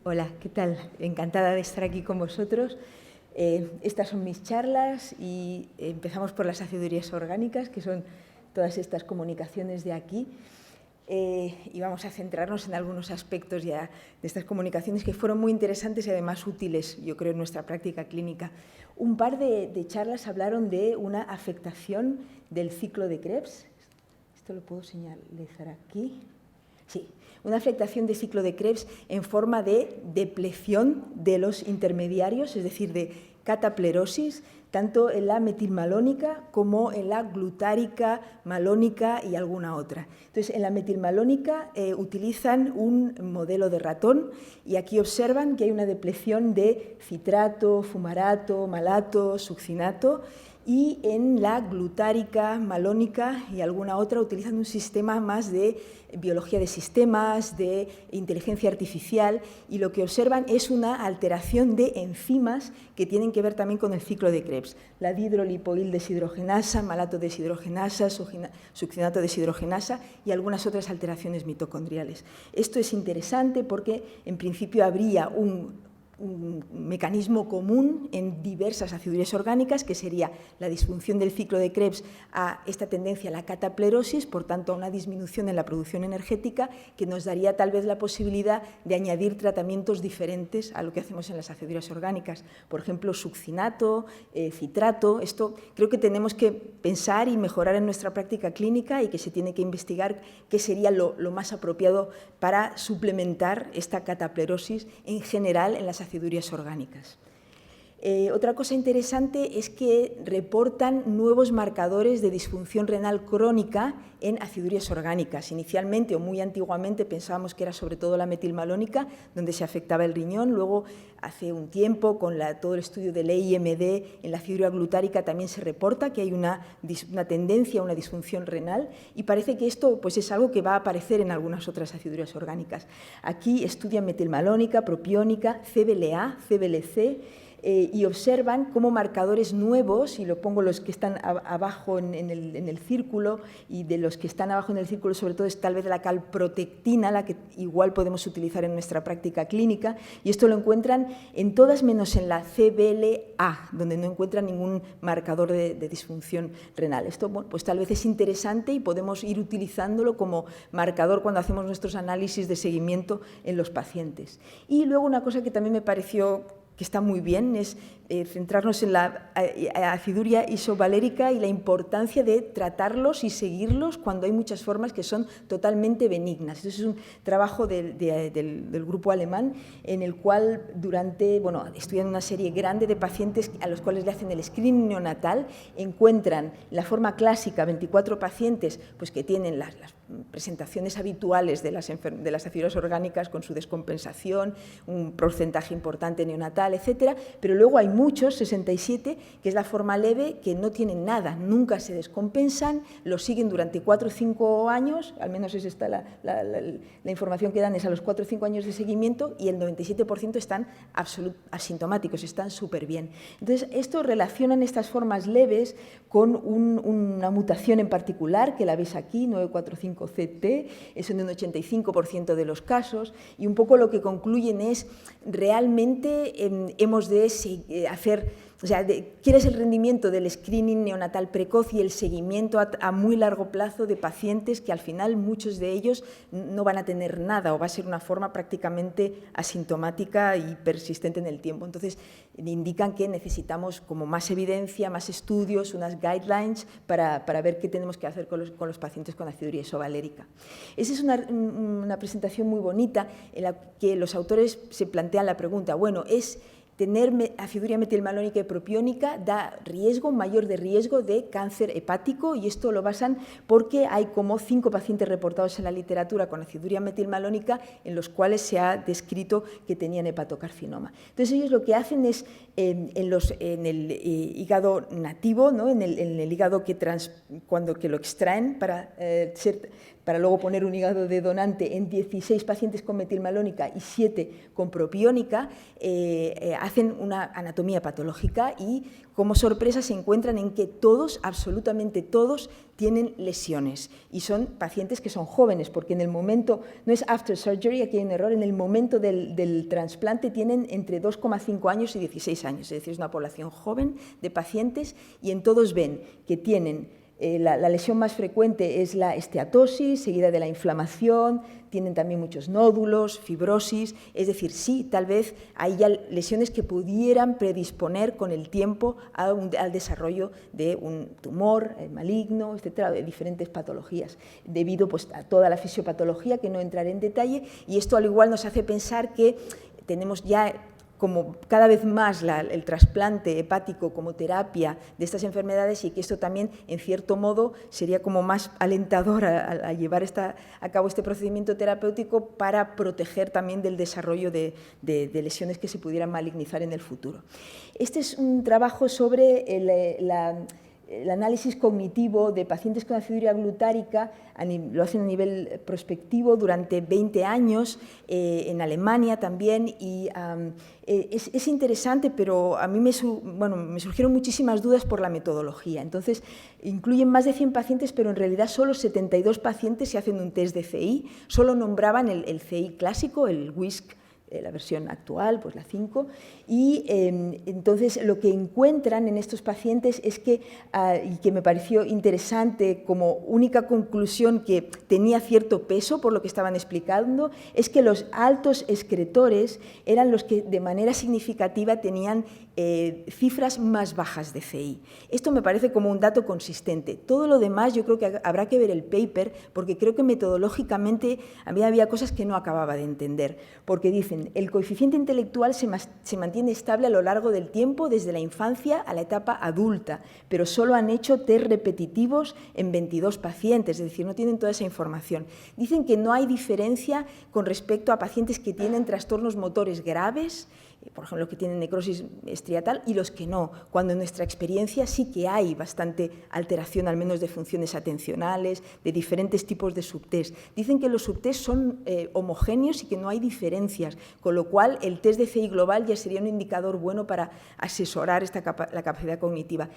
Hola, ¿qué tal? Encantada de estar aquí con vosotros. Estas son mis charlas y empezamos por las hacedurías orgánicas, que son todas estas comunicaciones de aquí. Y vamos a centrarnos en algunos aspectos ya de estas comunicaciones que fueron muy interesantes y además útiles, yo creo, en nuestra práctica clínica. Un par de charlas hablaron de una afectación del ciclo de Krebs. Esto lo puedo señalizar aquí. Sí, una afectación de ciclo de Krebs en forma de depleción de los intermediarios, es decir, de cataplerosis, tanto en la metilmalónica como en la glutárica, malónica y alguna otra. Entonces, en la metilmalónica utilizan un modelo de ratón y aquí observan que hay una depleción de citrato, fumarato, malato, succinato, y en la glutárica, malónica y alguna otra utilizan un sistema más de biología de sistemas, de inteligencia artificial, y lo que observan es una alteración de enzimas que tienen que ver también con el ciclo de Krebs. La dihidrolipoil deshidrogenasa, malato deshidrogenasa, succinato deshidrogenasa y algunas otras alteraciones mitocondriales. Esto es interesante porque en principio habría un mecanismo común en diversas acidurías orgánicas, que sería la disfunción del ciclo de Krebs a esta tendencia a la cataplerosis, por tanto a una disminución en la producción energética, que nos daría tal vez la posibilidad de añadir tratamientos diferentes a lo que hacemos en las acidurías orgánicas. Por ejemplo, succinato, citrato. Esto creo que tenemos que pensar y mejorar en nuestra práctica clínica y que se tiene que investigar qué sería lo más apropiado para suplementar esta cataplerosis en general en las acidurías orgánicas. Otra cosa interesante es que reportan nuevos marcadores de disfunción renal crónica en acidurías orgánicas. Inicialmente o muy antiguamente pensábamos que era sobre todo la metilmalónica donde se afectaba el riñón. Luego, hace un tiempo, con todo el estudio del EIMD en la aciduria glutárica también se reporta que hay una tendencia a una disfunción renal, y parece que esto pues, es algo que va a aparecer en algunas otras acidurías orgánicas. Aquí estudian metilmalónica, propiónica, CBLA, CBLC, y observan cómo marcadores nuevos, y lo pongo los que están abajo en el círculo, y de los que están abajo en el círculo sobre todo es tal vez la calprotectina, la que igual podemos utilizar en nuestra práctica clínica, y esto lo encuentran en todas menos en la CBLA, donde no encuentran ningún marcador de disfunción renal. Esto bueno, pues tal vez es interesante y podemos ir utilizándolo como marcador cuando hacemos nuestros análisis de seguimiento en los pacientes. Y luego una cosa que también me pareció que está muy bien, es centrarnos en la aciduria isovalérica y la importancia de tratarlos y seguirlos cuando hay muchas formas que son totalmente benignas. Eso es un trabajo del grupo alemán en el cual estudian una serie grande de pacientes a los cuales le hacen el screening neonatal, encuentran la forma clásica 24 pacientes pues, que tienen las presentaciones habituales de las aciduras orgánicas con su descompensación, un porcentaje importante neonatal, etcétera, pero luego hay muchos, 67, que es la forma leve, que no tienen nada, nunca se descompensan, los siguen durante 4 o 5 años, al menos es esta la información que dan, es a los 4 o 5 años de seguimiento, y el 97% están asintomáticos, están súper bien. Entonces, esto relacionan estas formas leves con una mutación en particular, que la veis aquí, 945CT, es en un 85% de los casos, y un poco lo que concluyen es, realmente hemos de hacer, o sea, ¿quién es el rendimiento del screening neonatal precoz y el seguimiento a muy largo plazo de pacientes que al final muchos de ellos no van a tener nada o va a ser una forma prácticamente asintomática y persistente en el tiempo? Entonces, indican que necesitamos como más evidencia, más estudios, unas guidelines para ver qué tenemos que hacer con los pacientes con aciduria isovalérica. Esa es una presentación muy bonita en la que los autores se plantean la pregunta, bueno, ¿es tener aciduria metilmalónica y propiónica da riesgo, mayor de riesgo de cáncer hepático? Y esto lo basan porque hay como 5 pacientes reportados en la literatura con aciduria metilmalónica en los cuales se ha descrito que tenían hepatocarcinoma. Entonces ellos lo que hacen es en el hígado nativo, ¿no? en el hígado que lo extraen para ser para luego poner un hígado de donante en 16 pacientes con metilmalónica y 7 con propiónica, hacen una anatomía patológica y, como sorpresa, se encuentran en que todos, absolutamente todos, tienen lesiones y son pacientes que son jóvenes, porque en el momento, no es after surgery, aquí hay un error, en el momento del trasplante tienen entre 2,5 años y 16 años, es decir, es una población joven de pacientes y en todos ven que tienen la lesión más frecuente es la esteatosis, seguida de la inflamación, tienen también muchos nódulos, fibrosis, es decir, sí, tal vez hay ya lesiones que pudieran predisponer con el tiempo al desarrollo de un tumor maligno, etcétera, de diferentes patologías, debido pues, a toda la fisiopatología, que no entraré en detalle, y esto al igual nos hace pensar que tenemos ya como cada vez más el trasplante hepático como terapia de estas enfermedades y que esto también, en cierto modo, sería como más alentador a llevar a cabo este procedimiento terapéutico para proteger también del desarrollo de lesiones que se pudieran malignizar en el futuro. Este es un trabajo sobre el análisis cognitivo de pacientes con aciduria glutárica, lo hacen a nivel prospectivo durante 20 años, en Alemania también, y es interesante, pero a mí me surgieron muchísimas dudas por la metodología. Entonces, incluyen más de 100 pacientes, pero en realidad solo 72 pacientes se hacen un test de CI, solo nombraban el CI clásico, el WISC, la versión actual, pues la 5, y entonces lo que encuentran en estos pacientes es que, y que me pareció interesante como única conclusión que tenía cierto peso por lo que estaban explicando, es que los altos excretores eran los que de manera significativa tenían cifras más bajas de CI. Esto me parece como un dato consistente. Todo lo demás yo creo que habrá que ver el paper, porque creo que metodológicamente a mí había cosas que no acababa de entender, porque dicen, el coeficiente intelectual se mantiene estable a lo largo del tiempo desde la infancia a la etapa adulta, pero solo han hecho test repetitivos en 22 pacientes, es decir, no tienen toda esa información. Dicen que no hay diferencia con respecto a pacientes que tienen trastornos motores graves, por ejemplo, los que tienen necrosis estriatal y los que no, cuando en nuestra experiencia sí que hay bastante alteración, al menos de funciones atencionales, de diferentes tipos de subtest. Dicen que los subtest son homogéneos y que no hay diferencias, con lo cual el test de CI global ya sería un indicador bueno para asesorar la capacidad cognitiva.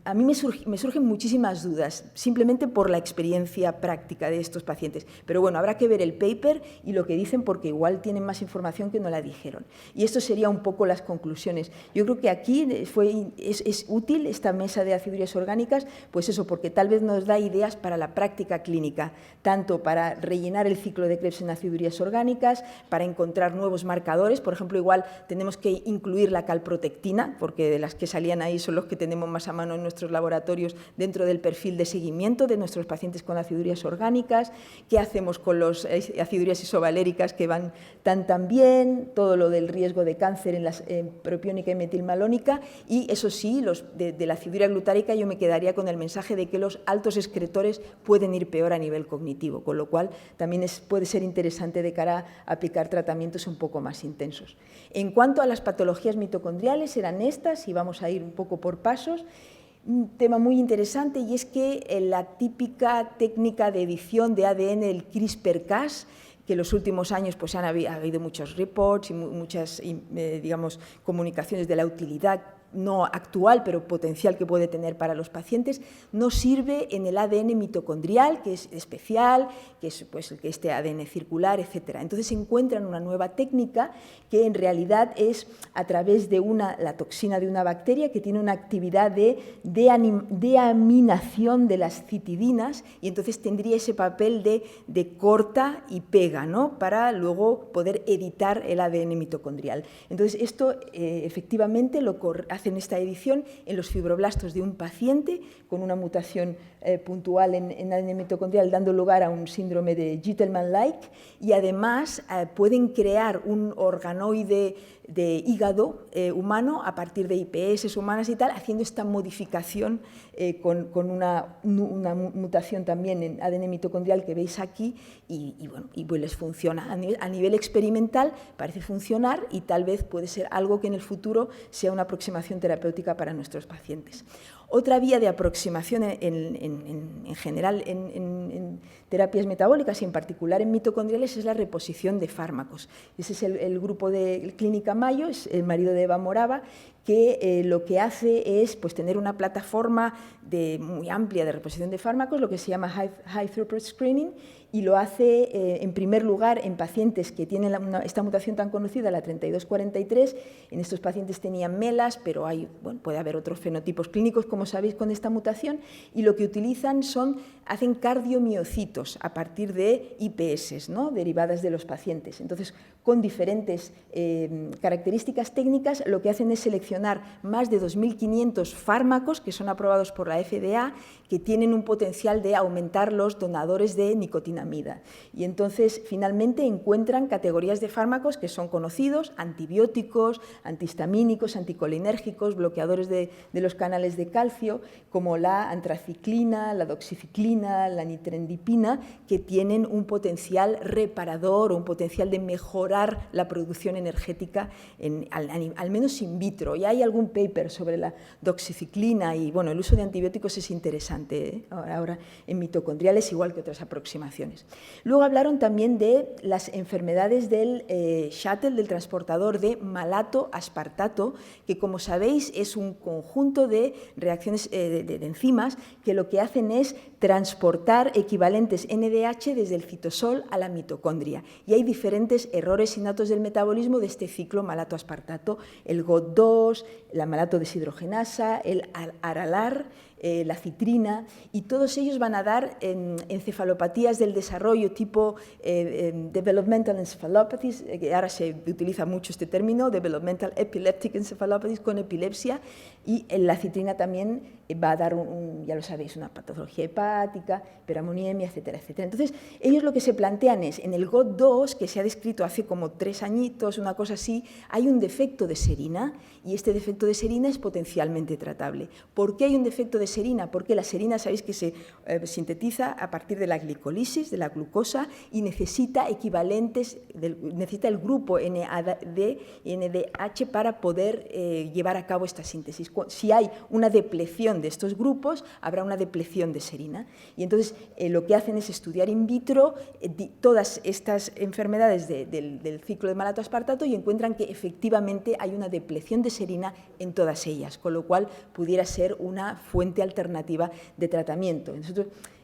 A mí me surgen muchísimas dudas, simplemente por la experiencia práctica de estos pacientes, pero bueno, habrá que ver el paper y lo que dicen, porque igual tienen más información que no la dijeron. Y esto sería un poco las conclusiones. Yo creo que aquí es útil esta mesa de acidurías orgánicas, pues eso, porque tal vez nos da ideas para la práctica clínica, tanto para rellenar el ciclo de Krebs en acidurías orgánicas, para encontrar nuevos marcadores. Por ejemplo, igual tenemos que incluir la calprotectina, porque de las que salían ahí son los que tenemos más a mano en nuestros laboratorios dentro del perfil de seguimiento de nuestros pacientes con acidurías orgánicas. ¿Qué hacemos con las acidurías isovaléricas que van tan bien? Todo lo del riesgo de cáncer en la propiónica y metilmalónica, y eso sí, de la aciduria glutárica yo me quedaría con el mensaje de que los altos excretores pueden ir peor a nivel cognitivo, con lo cual también puede ser interesante de cara a aplicar tratamientos un poco más intensos. En cuanto a las patologías mitocondriales, eran estas, y vamos a ir un poco por pasos. Un tema muy interesante, y es que la típica técnica de edición de ADN, el CRISPR-Cas, que en los últimos años pues, ha habido muchos reports y muchas digamos, comunicaciones de la utilidad no actual, pero potencial que puede tener para los pacientes, no sirve en el ADN mitocondrial, que es especial, que es pues, este ADN circular, etc. Entonces se encuentran una nueva técnica que en realidad es a través de la toxina de una bacteria que tiene una actividad de deaminación de las citidinas, y entonces tendría ese papel de corta y pega, ¿no?, para luego poder editar el ADN mitocondrial. Entonces esto efectivamente lo hacen esta edición en los fibroblastos de un paciente con una mutación puntual en ADN mitocondrial, dando lugar a un síndrome de Gitelman-like, y además pueden crear un organoide de hígado humano a partir de IPS humanas y tal, haciendo esta modificación con una mutación también en ADN mitocondrial que veis aquí, y pues les funciona. A nivel experimental parece funcionar, y tal vez puede ser algo que en el futuro sea una aproximación terapéutica para nuestros pacientes. Otra vía de aproximación en general en terapias metabólicas y en particular en mitocondriales es la reposición de fármacos. Ese es el grupo de Clínica Mayo, es el marido de Eva Morava, que lo que hace es pues, tener una plataforma muy amplia de reposición de fármacos, lo que se llama High Throughput Screening, y lo hace en primer lugar en pacientes que tienen esta mutación tan conocida, la 3243. En estos pacientes tenían melas, pero puede haber otros fenotipos clínicos, como sabéis, con esta mutación, y lo que utilizan hacen cardiomiocitos a partir de IPS, ¿no?, derivadas de los pacientes. Entonces, con diferentes características técnicas, lo que hacen es seleccionar más de 2.500 fármacos que son aprobados por la FDA, que tienen un potencial de aumentar los donadores de nicotinamida. Y entonces, finalmente, encuentran categorías de fármacos que son conocidos: antibióticos, antihistamínicos, anticolinérgicos, bloqueadores de los canales de calcio, como la antraciclina, la doxiciclina, la nitrendipina, que tienen un potencial reparador o un potencial de mejorar la producción energética, al menos in vitro. Y hay algún paper sobre la doxiciclina y bueno, el uso de antibióticos es interesante ahora en mitocondriales, igual que otras aproximaciones. Luego hablaron también de las enfermedades del shuttle, del transportador de malato-aspartato, que como sabéis es un conjunto de reacciones de enzimas que lo que hacen es transportar equivalentes NDH desde el citosol a la mitocondria. Y hay diferentes errores innatos del metabolismo de este ciclo malato-aspartato: el GOT2, la malato deshidrogenasa, el aralar, la citrina, y todos ellos van a dar encefalopatías del desarrollo tipo developmental encephalopathies, que ahora se utiliza mucho este término, developmental epileptic encephalopathies, con epilepsia, y la citrina también va a dar, ya lo sabéis, una patología hepática, hiperamoniemia, etcétera, etcétera. Entonces, ellos lo que se plantean es, en el GOT2, que se ha descrito hace como 3 añitos, una cosa así, hay un defecto de serina, y este defecto de serina es potencialmente tratable. ¿Por qué hay un defecto de serina? Porque la serina, sabéis que se sintetiza a partir de la glicolisis, de la glucosa, y necesita equivalentes, necesita el grupo NAD y NDH para poder llevar a cabo esta síntesis. Si hay una depleción de estos grupos, habrá una depleción de serina. Y entonces lo que hacen es estudiar in vitro todas estas enfermedades del ciclo de malato-aspartato y encuentran que efectivamente hay una depleción de serina en todas ellas, con lo cual pudiera ser una fuente alternativa de tratamiento.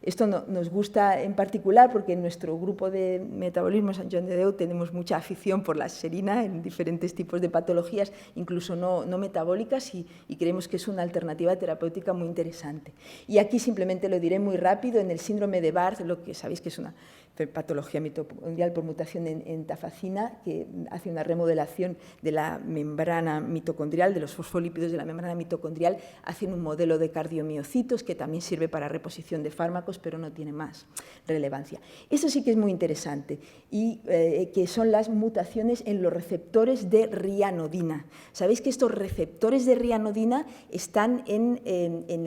Esto nos gusta en particular porque en nuestro grupo de metabolismo San Joan de Déu tenemos mucha afición por la serina en diferentes tipos de patologías, incluso no metabólicas, y creemos que es una alternativa terapéutica muy interesante. Y aquí simplemente lo diré muy rápido: en el síndrome de Barth, lo que sabéis que es una patología mitocondrial por mutación en tafacina, que hace una remodelación de la membrana mitocondrial, de los fosfolípidos de la membrana mitocondrial, hacen un modelo de cardiomiocitos que también sirve para reposición de fármacos, pero no tiene más relevancia. Eso sí que es muy interesante, y que son las mutaciones en los receptores de rianodina. Sabéis que estos receptores de rianodina están en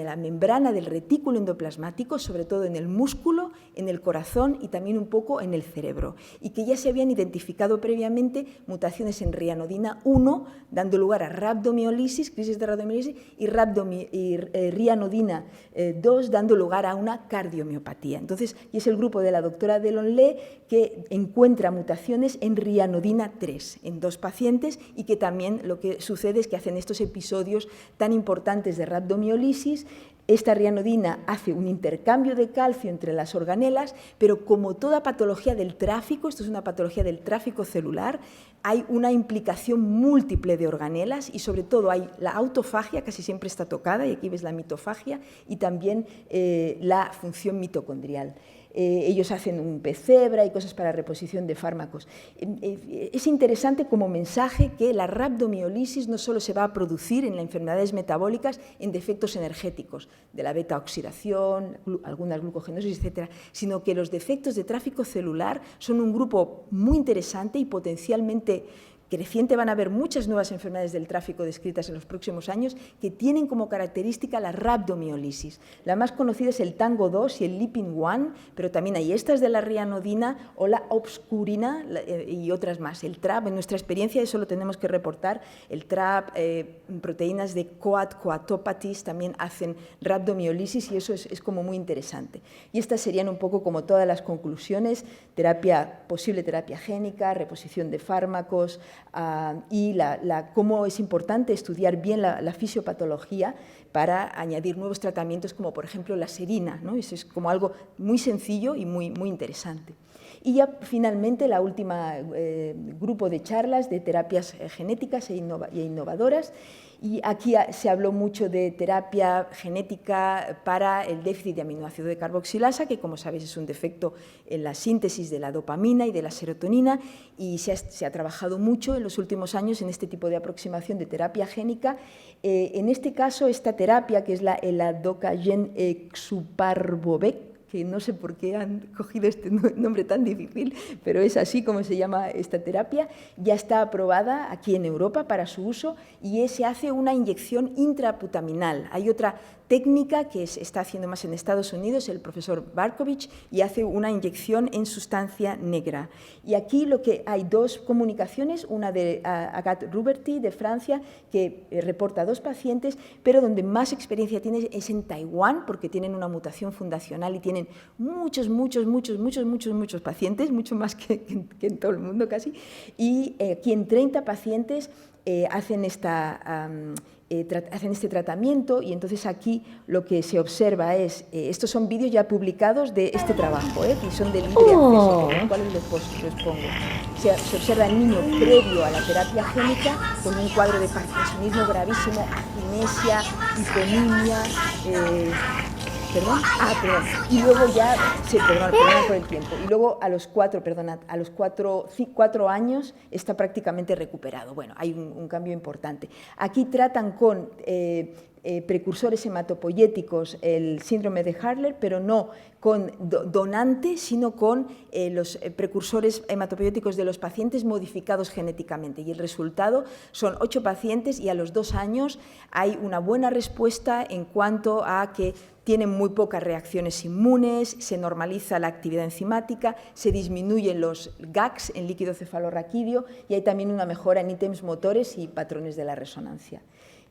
la membrana del retículo endoplasmático, sobre todo en el músculo, en el corazón y también un poco en el cerebro, y que ya se habían identificado previamente mutaciones en rianodina 1, dando lugar a rhabdomiolisis, crisis de rhabdomiolisis, y rianodina 2, dando lugar a una cardiomiopatía. Entonces, y es el grupo de la doctora Delonlé que encuentra mutaciones en rianodina 3 en 2 pacientes, y que también lo que sucede es que hacen estos episodios tan importantes de rhabdomiolisis. Esta rianodina hace un intercambio de calcio entre las organelas, pero como toda patología del tráfico, esto es una patología del tráfico celular, hay una implicación múltiple de organelas, y sobre todo hay la autofagia, casi siempre está tocada, y aquí ves la mitofagia, y también la función mitocondrial. Ellos hacen un PCEBRA y cosas para reposición de fármacos. Es interesante como mensaje que la rhabdomiolisis no solo se va a producir en las enfermedades metabólicas en defectos energéticos, de la beta-oxidación, algunas glucogenosis, etcétera, sino que los defectos de tráfico celular son un grupo muy interesante y potencialmente creciente van a haber muchas nuevas enfermedades del tráfico descritas en los próximos años que tienen como característica la rhabdomiólisis. La más conocida es el Tango 2 y el Lipin 1, pero también hay estas de la rianodina o la obscurina y otras más. El TRAP, en nuestra experiencia, eso lo tenemos que reportar, el TRAP, proteínas de coatopaties también hacen rhabdomiólisis y eso es como muy interesante. Y estas serían un poco como todas las conclusiones: posible terapia génica, reposición de fármacos, y cómo es importante estudiar bien la fisiopatología para añadir nuevos tratamientos, como por ejemplo la serina, ¿no? Eso es como algo muy sencillo y muy interesante. Y ya finalmente la última grupo de charlas de terapias genéticas e innovadoras. Y aquí se habló mucho de terapia genética para el déficit de aminoácido de carboxilasa, que como sabéis es un defecto en la síntesis de la dopamina y de la serotonina, y se ha trabajado mucho en los últimos años en este tipo de aproximación de terapia génica. En este caso, esta terapia, que es la Eladocagen exuparbovec, que no sé por qué han cogido este nombre tan difícil, pero es así como se llama esta terapia, ya está aprobada aquí en Europa para su uso y se hace una inyección intraputaminal. Hay otra técnica que está haciendo más en Estados Unidos, el profesor Barkovich, y hace una inyección en sustancia negra. Y aquí hay dos comunicaciones, una de Agathe Ruberty de Francia, que reporta 2 pacientes, pero donde más experiencia tiene es en Taiwán, porque tienen una mutación fundacional y tienen muchos pacientes, mucho más que en todo el mundo casi, y aquí en 30 pacientes hacen este tratamiento, y entonces aquí lo que se observa es, estos son vídeos ya publicados de este trabajo, y son de libre acceso, con los cuales los pongo. Se observa el niño previo a la terapia génica con un cuadro de parkinsonismo gravísimo, acinesia, hiponimia, y luego ya, perdón por el tiempo, y luego a los 4 años está prácticamente recuperado. Bueno, hay un cambio importante. Aquí tratan con precursores hematopoyéticos el síndrome de Hurler, pero no con donante, sino con los precursores hematopoyéticos de los pacientes modificados genéticamente. Y el resultado son 8 pacientes y a los 2 años hay una buena respuesta en cuanto a que tienen muy pocas reacciones inmunes, se normaliza la actividad enzimática, se disminuyen los GAGs en líquido cefalorraquídeo y hay también una mejora en ítems motores y patrones de la resonancia.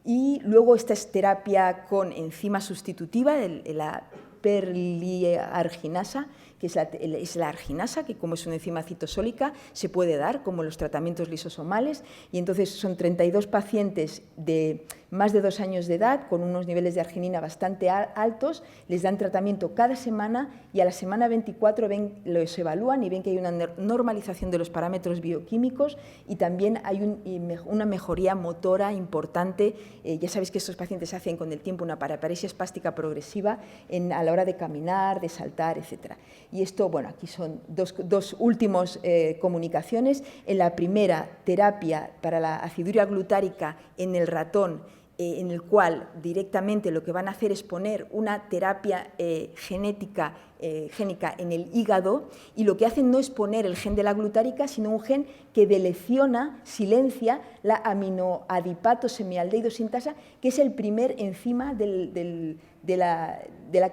Y luego esta es terapia con enzima sustitutiva, la perliarginasa, que es la arginasa, que como es una enzima citosólica se puede dar como los tratamientos lisosomales, y entonces son 32 pacientes de más de 2 años de edad con unos niveles de arginina bastante altos, les dan tratamiento cada semana y a la semana 24 los evalúan y ven que hay una normalización de los parámetros bioquímicos y también hay una mejoría motora importante. Ya sabéis que estos pacientes hacen con el tiempo una paraparesia espástica progresiva a la hora de caminar, de saltar, etc. Y esto, bueno, aquí son dos últimas comunicaciones. En la primera, terapia para la aciduria glutárica en el ratón, en el cual directamente lo que van a hacer es poner una terapia génica en el hígado, y lo que hacen no es poner el gen de la glutárica, sino un gen que silencia la aminoadipatosemialdehído sintasa, que es el primer enzima del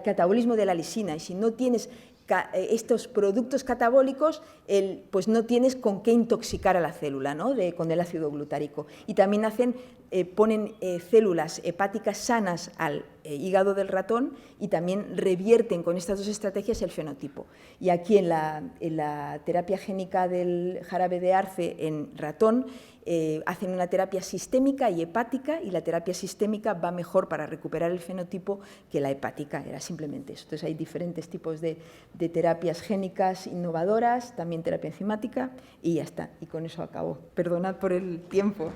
catabolismo de la lisina. Y si no tienes estos productos catabólicos, pues no tienes con qué intoxicar a la célula, ¿no? Con el ácido glutárico. Y también ponen células hepáticas sanas al hígado del ratón y también revierten con estas 2 estrategias el fenotipo. Y aquí en la terapia génica del jarabe de arce en ratón hacen una terapia sistémica y hepática, y la terapia sistémica va mejor para recuperar el fenotipo que la hepática, era simplemente eso. Entonces hay diferentes tipos de terapias génicas innovadoras, también terapia enzimática, y ya está. Y con eso acabo. Perdonad por el tiempo.